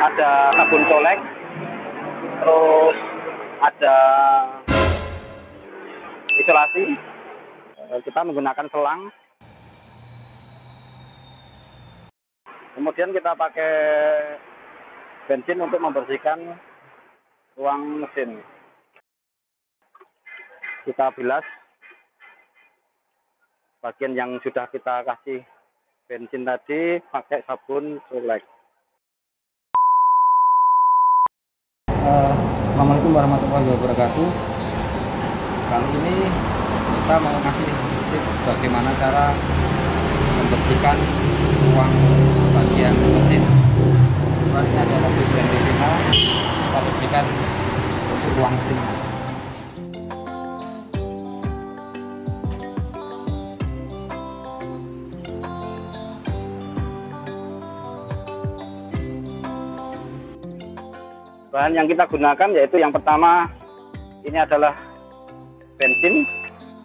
ada sabun colek, terus ada isolasi. Kita menggunakan selang. Kemudian kita pakai bensin untuk membersihkan ruang mesin. Kita bilas bagian yang sudah kita kasih bensin tadi pakai sabun colek. Assalamualaikum warahmatullahi wabarakatuh. Kali ini kita mau kasih tips bagaimana cara membersihkan ruang bagian mesin. Ini ada mobil brand Devina, kita bersihkan untuk ruang mesin. Bahan yang kita gunakan yaitu yang pertama ini adalah bensin,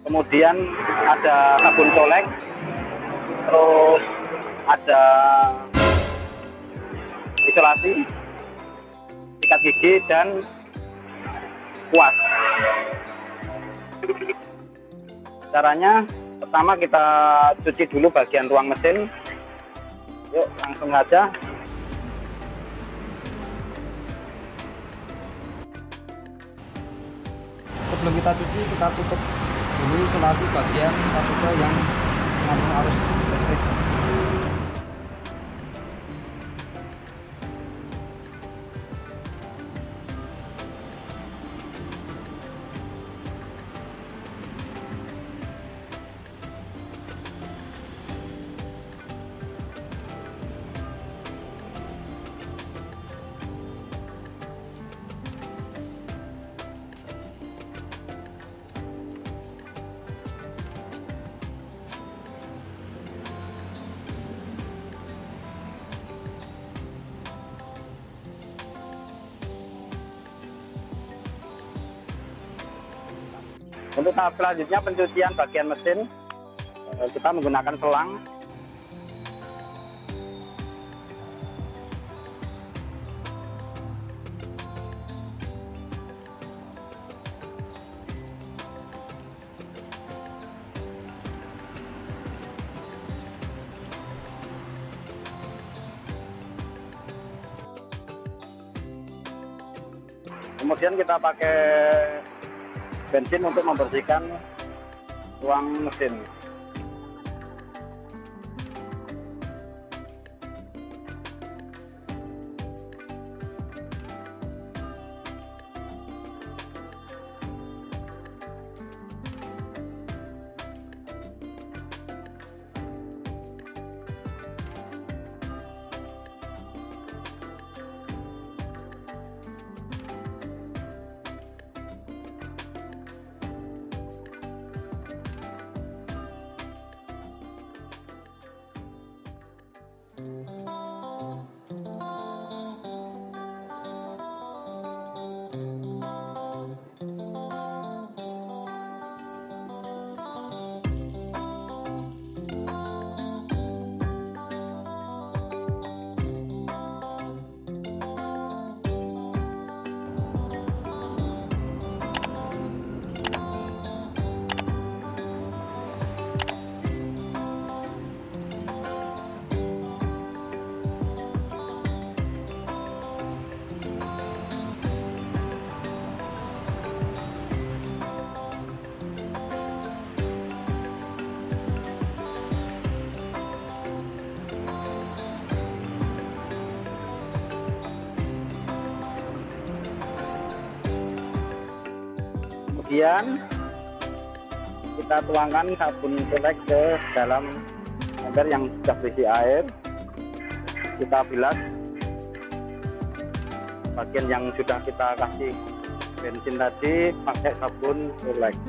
kemudian ada sabun colek, terus ada isolasi, sikat gigi, dan kuas. Caranya pertama kita cuci dulu bagian ruang mesin. Yuk langsung aja. Sebelum kita cuci, kita tutup dulu isolasi bagian partikel yang mengandung arus listrik. Untuk tahap selanjutnya pencucian bagian mesin, kita menggunakan selang. Kemudian kita pakai bensin untuk membersihkan ruang mesin. Kemudian kita tuangkan sabun colek ke dalam ember yang sudah berisi air. Kita bilas bagian yang sudah kita kasih bensin tadi pakai sabun colek.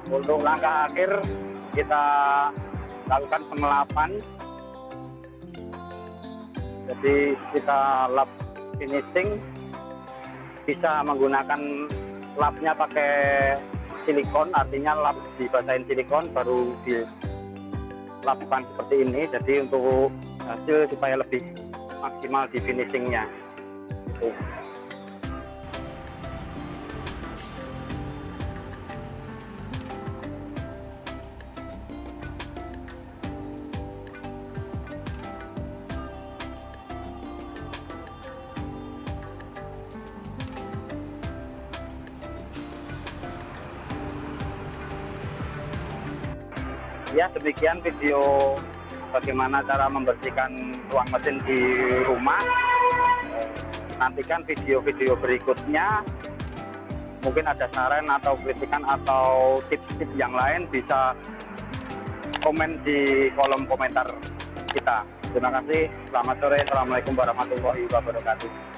Untuk langkah akhir kita lakukan pengelapan. Jadi kita lap finishing, bisa menggunakan lapnya pakai silikon, artinya lap dibasahin silikon baru dilakukan seperti ini. Jadi untuk hasil supaya lebih maksimal di finishingnya. Ya, demikian video bagaimana cara membersihkan ruang mesin di rumah. Nantikan video-video berikutnya. Mungkin ada saran atau kritikan atau tips-tips yang lain, bisa komen di kolom komentar kita. Terima kasih. Selamat sore. Assalamualaikum warahmatullahi wabarakatuh.